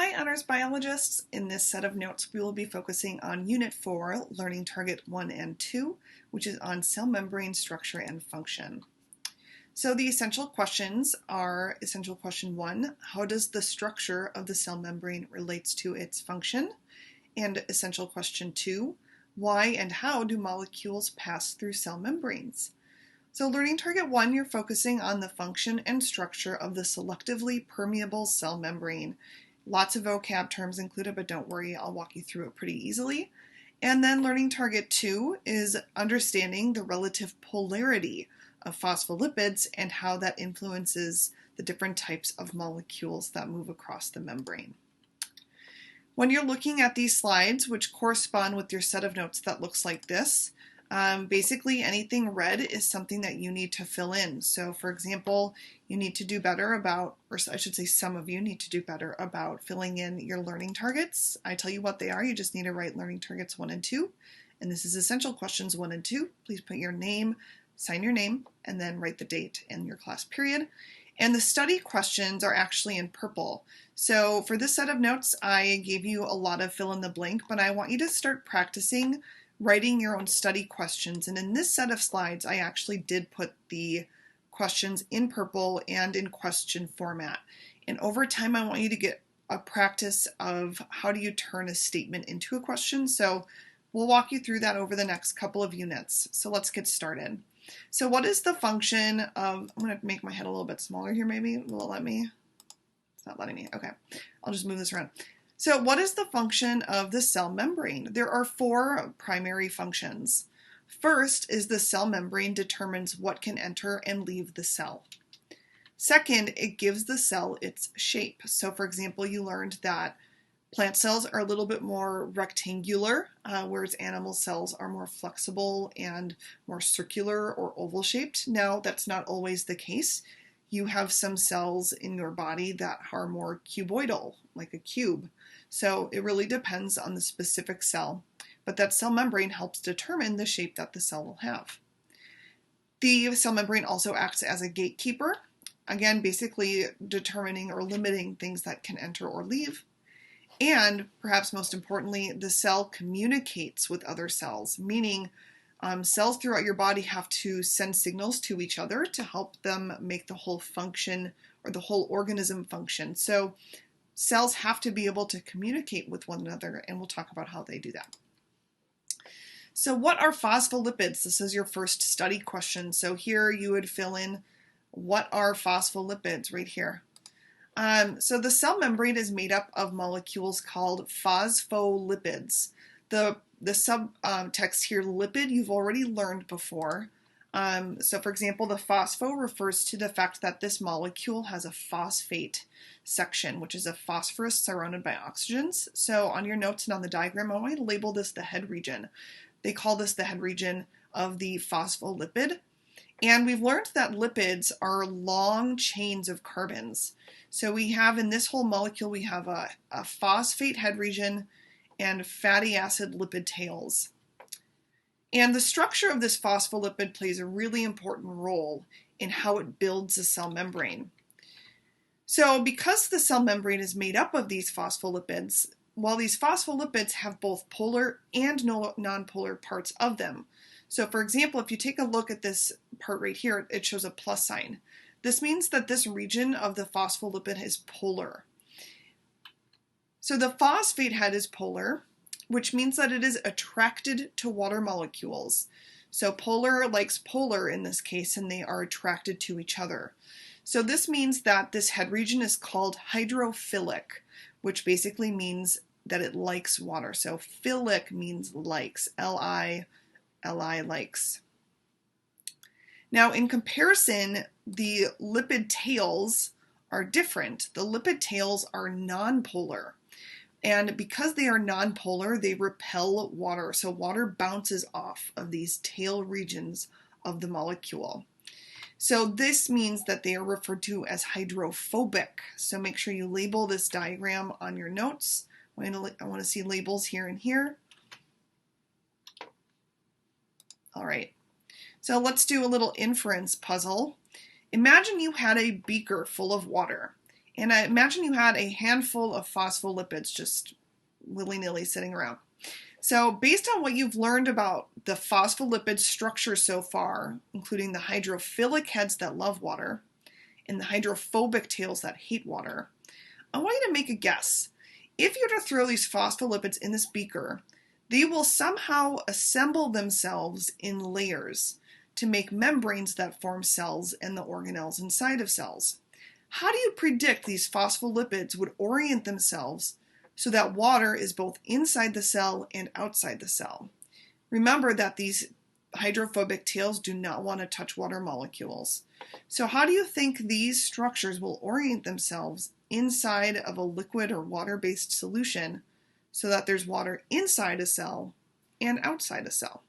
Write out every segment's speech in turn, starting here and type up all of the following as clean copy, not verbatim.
Hi, Honors Biologists! In this set of notes, we will be focusing on Unit 4, Learning Target 1 and 2, which is on cell membrane structure and function. So the essential questions are essential question 1, how does the structure of the cell membrane relates to its function? And essential question 2, why and how do molecules pass through cell membranes? So learning target 1, you're focusing on the function and structure of the selectively permeable cell membrane. Lots of vocab terms included, but don't worry, I'll walk you through it pretty easily. And then learning target 2 is understanding the relative polarity of phospholipids and how that influences the different types of molecules that move across the membrane. When you're looking at these slides, which correspond with your set of notes that looks like this, basically anything red is something that you need to fill in. So for example, you need to do better about, or I should say some of you need to do better about filling in your learning targets. I tell you what they are, you just need to write learning targets 1 and 2. And this is essential questions 1 and 2. Please put your name, sign your name, and then write the date and your class period. And the study questions are actually in purple. So for this set of notes, I gave you a lot of fill in the blank, but I want you to start practicing writing your own study questions. And in this set of slides, I actually did put the questions in purple and in question format. And over time, I want you to get a practice of how do you turn a statement into a question. So we'll walk you through that over the next couple of units. So let's get started. So what is the function of, I'm going to make my head a little bit smaller here maybe. Will it let me? It's not letting me. Okay, I'll just move this around. So what is the function of the cell membrane? There are 4 primary functions. First is the cell membrane determines what can enter and leave the cell. Second, it gives the cell its shape. So for example, you learned that plant cells are a little bit more rectangular, whereas animal cells are more flexible and more circular or oval shaped. Now, that's not always the case. You have some cells in your body that are more cuboidal, like a cube. So it really depends on the specific cell, but that cell membrane helps determine the shape that the cell will have. The cell membrane also acts as a gatekeeper, again, basically determining or limiting things that can enter or leave. And perhaps most importantly, the cell communicates with other cells, meaning cells throughout your body have to send signals to each other to help them make the whole function or the whole organism function. So cells have to be able to communicate with one another, and we'll talk about how they do that. So what are phospholipids? This is your first study question. So here you would fill in what are phospholipids right here. So the cell membrane is made up of molecules called phospholipids. The subtext here, lipid, you've already learned before. So for example, the phospho refers to the fact that this molecule has a phosphate section, which is a phosphorus surrounded by oxygens. So on your notes and on the diagram, I want you to label this the head region. They call this the head region of the phospholipid. And we've learned that lipids are long chains of carbons. So we have in this whole molecule, we have a phosphate head region and fatty acid lipid tails. And the structure of this phospholipid plays a really important role in how it builds the cell membrane. So because the cell membrane is made up of these phospholipids, while these phospholipids have both polar and nonpolar parts of them. So for example, if you take a look at this part right here, it shows a plus sign. This means that this region of the phospholipid is polar. So the phosphate head is polar, which means that it is attracted to water molecules. So polar likes polar in this case, and they are attracted to each other. So this means that this head region is called hydrophilic, which basically means that it likes water. So philic means likes, L-I likes. Now in comparison, the lipid tails are different. The lipid tails are nonpolar. And because they are nonpolar, they repel water. So water bounces off of these tail regions of the molecule. So this means that they are referred to as hydrophobic. So make sure you label this diagram on your notes. I want to see labels here and here. All right, so let's do a little inference puzzle. Imagine you had a beaker full of water, And I imagine you had a handful of phospholipids just willy-nilly sitting around. So based on what you've learned about the phospholipid structure so far, including the hydrophilic heads that love water and the hydrophobic tails that hate water, I want you to make a guess. If you were to throw these phospholipids in this beaker, they will somehow assemble themselves in layers to make membranes that form cells and the organelles inside of cells. How do you predict these phospholipids would orient themselves so that water is both inside the cell and outside the cell? Remember that these hydrophobic tails do not want to touch water molecules. So how do you think these structures will orient themselves inside of a liquid or water-based solution so that there's water inside a cell and outside a cell?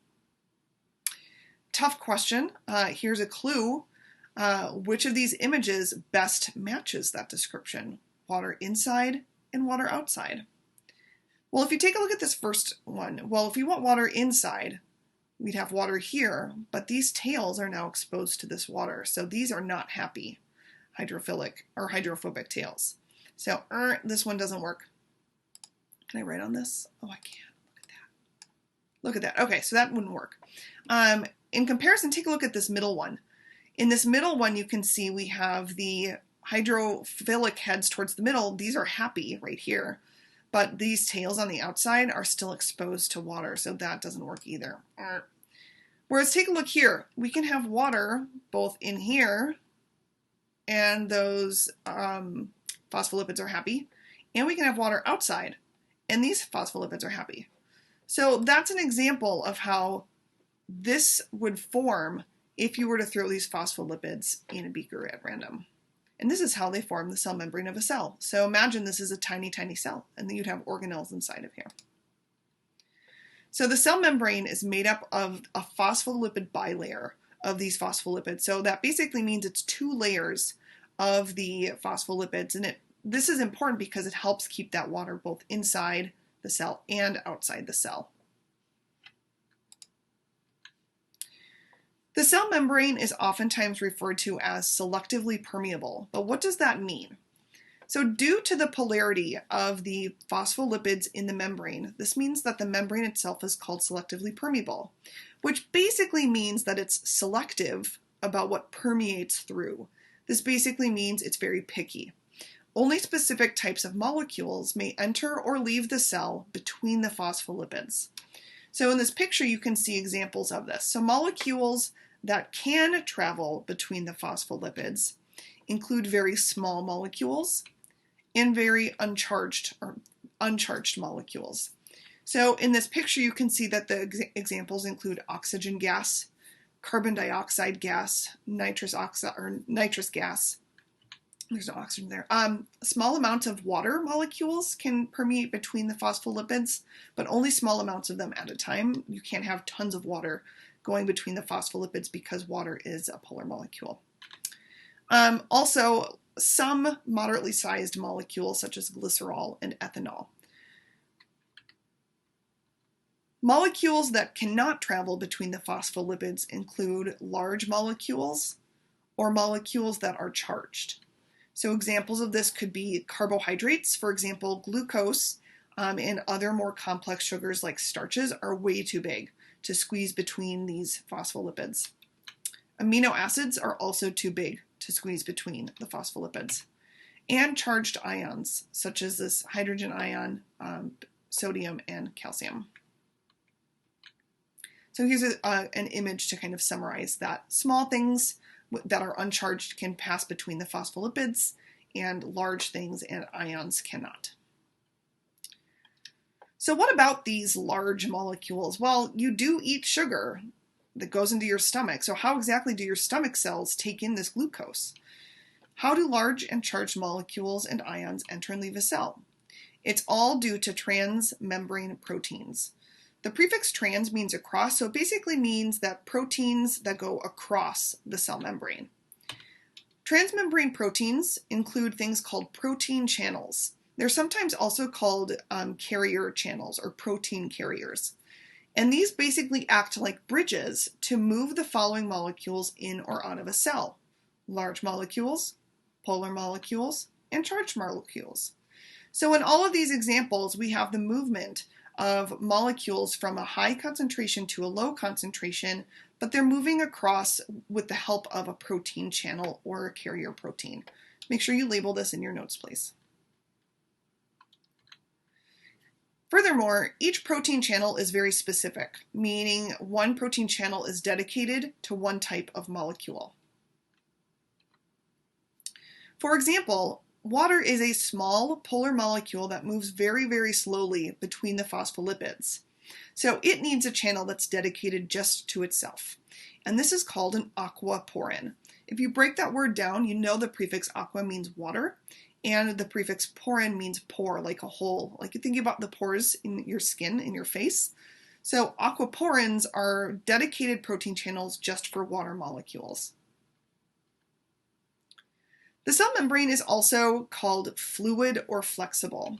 Tough question. Here's a clue. Which of these images best matches that description? Water inside and water outside. Well, if you take a look at this first one, well, if you want water inside, we'd have water here, but these tails are now exposed to this water, so these are not happy hydrophilic or hydrophobic tails. So this one doesn't work. Can I write on this? Oh, I can. Look at that. Okay, so that wouldn't work. In comparison, take a look at this middle one. In this middle one, you can see we have the hydrophilic heads towards the middle. These are happy right here, but these tails on the outside are still exposed to water, so that doesn't work either. Whereas take a look here. We can have water both in here, and those phospholipids are happy, and we can have water outside, and these phospholipids are happy. So that's an example of how this would form if you were to throw these phospholipids in a beaker at random. And this is how they form the cell membrane of a cell. So imagine this is a tiny, tiny cell, and then you'd have organelles inside of here. So the cell membrane is made up of a phospholipid bilayer of these phospholipids. So that basically means it's two layers of the phospholipids, and this is important because it helps keep that water both inside the cell and outside the cell. The cell membrane is oftentimes referred to as selectively permeable, but what does that mean? So due to the polarity of the phospholipids in the membrane, this means that the membrane itself is called selectively permeable, which basically means that it's selective about what permeates through. This basically means it's very picky. Only specific types of molecules may enter or leave the cell between the phospholipids. So in this picture, you can see examples of this. So molecules that can travel between the phospholipids include very small molecules and very uncharged molecules. So in this picture, you can see that the examples include oxygen gas, carbon dioxide gas, nitrous gas. There's no oxygen there. Small amounts of water molecules can permeate between the phospholipids, but only small amounts of them at a time. You can't have tons of water going between the phospholipids because water is a polar molecule. Also, some moderately sized molecules such as glycerol and ethanol. Molecules that cannot travel between the phospholipids include large molecules or molecules that are charged. So examples of this could be carbohydrates, for example, glucose, and other more complex sugars like starches are way too big to squeeze between these phospholipids. Amino acids are also too big to squeeze between the phospholipids. And charged ions, such as this hydrogen ion, sodium, and calcium. So here's an image to kind of summarize that. Small things that are uncharged can pass between the phospholipids, and large things and ions cannot. So what about these large molecules? Well, you do eat sugar that goes into your stomach. So how exactly do your stomach cells take in this glucose? How do large and charged molecules and ions enter and leave a cell? It's all due to transmembrane proteins. The prefix trans means across, so it basically means that proteins that go across the cell membrane. Transmembrane proteins include things called protein channels. They're sometimes also called carrier channels or protein carriers. And these basically act like bridges to move the following molecules in or out of a cell: large molecules, polar molecules, and charged molecules. So in all of these examples, we have the movement of molecules from a high concentration to a low concentration, but they're moving across with the help of a protein channel or a carrier protein. Make sure you label this in your notes, please. Furthermore, each protein channel is very specific, meaning one protein channel is dedicated to one type of molecule. For example, water is a small polar molecule that moves very, very slowly between the phospholipids. So it needs a channel that's dedicated just to itself. And this is called an aquaporin. If you break that word down, you know the prefix aqua means water, and the prefix porin means pore, like a hole. Like you think about the pores in your skin, in your face. So aquaporins are dedicated protein channels just for water molecules. The cell membrane is also called fluid or flexible.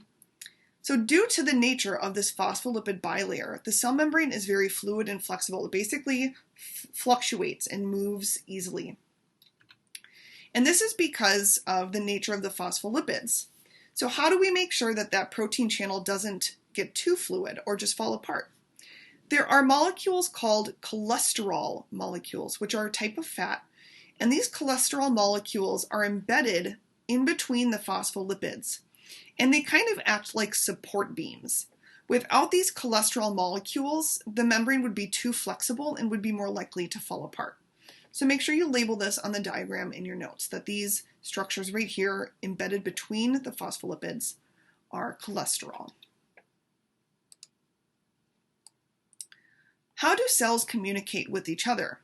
So due to the nature of this phospholipid bilayer, the cell membrane is very fluid and flexible. It basically fluctuates and moves easily. And this is because of the nature of the phospholipids. So how do we make sure that that protein channel doesn't get too fluid or just fall apart? There are molecules called cholesterol molecules, which are a type of fat. And these cholesterol molecules are embedded in between the phospholipids. And they kind of act like support beams. Without these cholesterol molecules, the membrane would be too flexible and would be more likely to fall apart. So make sure you label this on the diagram in your notes, that these structures right here embedded between the phospholipids are cholesterol. How do cells communicate with each other?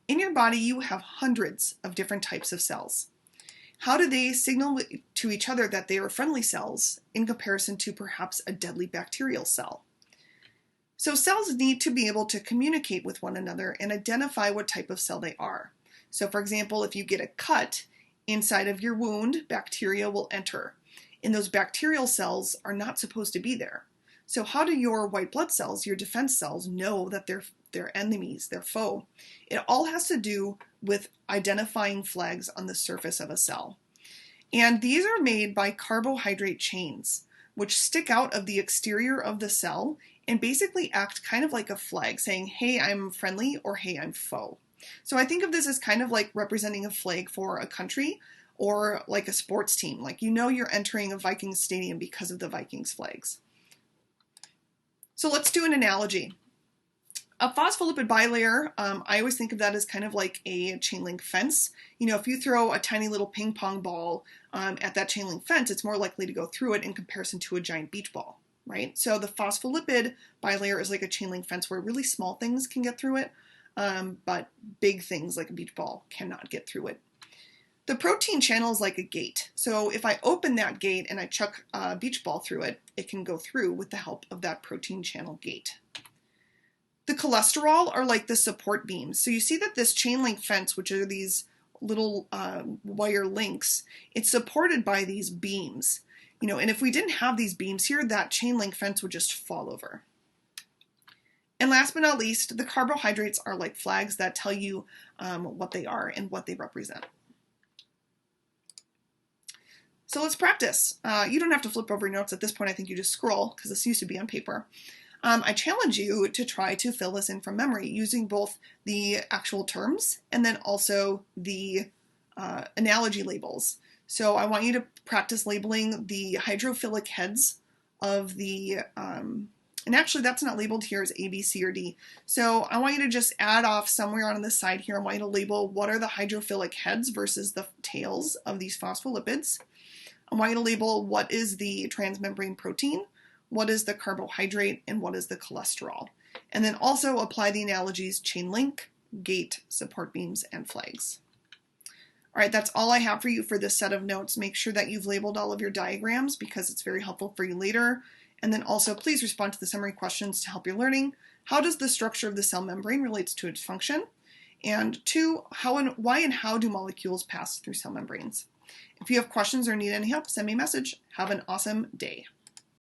In your body, you have hundreds of different types of cells. How do they signal to each other that they are friendly cells in comparison to perhaps a deadly bacterial cell? So cells need to be able to communicate with one another and identify what type of cell they are. So for example, if you get a cut inside of your wound, bacteria will enter. And those bacterial cells are not supposed to be there. So how do your white blood cells, your defense cells, know that they're enemies, they're foe? It all has to do with identifying flags on the surface of a cell. And these are made by carbohydrate chains, which stick out of the exterior of the cell and basically act kind of like a flag saying, hey, I'm friendly, or hey, I'm foe. So I think of this as kind of like representing a flag for a country or like a sports team. Like you know you're entering a Vikings stadium because of the Vikings flags. So let's do an analogy. A phospholipid bilayer, I always think of that as kind of like a chain link fence. You know, if you throw a tiny little ping pong ball at that chain link fence, it's more likely to go through it in comparison to a giant beach ball, right? So the phospholipid bilayer is like a chain link fence where really small things can get through it, but big things like a beach ball cannot get through it. The protein channel is like a gate. So if I open that gate and I chuck a beach ball through it, it can go through with the help of that protein channel gate. The cholesterol are like the support beams. So you see that this chain link fence, which are these little wire links, it's supported by these beams. You know, and if we didn't have these beams here, that chain link fence would just fall over. And last but not least, the carbohydrates are like flags that tell you what they are and what they represent. So let's practice. You don't have to flip over your notes at this point. I think you just scroll because this used to be on paper. I challenge you to try to fill this in from memory using both the actual terms and then also the analogy labels. So I want you to practice labeling the hydrophilic heads of the, and actually that's not labeled here as A, B, C, or D. So I want you to just add off somewhere on the side here. I want you to label what are the hydrophilic heads versus the tails of these phospholipids. I want you to label what is the transmembrane protein, what is the carbohydrate, and what is the cholesterol. And then also apply the analogies chain link, gate, support beams, and flags. All right, that's all I have for you for this set of notes. Make sure that you've labeled all of your diagrams because it's very helpful for you later. And then also please respond to the summary questions to help your learning. How does the structure of the cell membrane relates to its function? And 2, why and how do molecules pass through cell membranes? If you have questions or need any help, send me a message. Have an awesome day.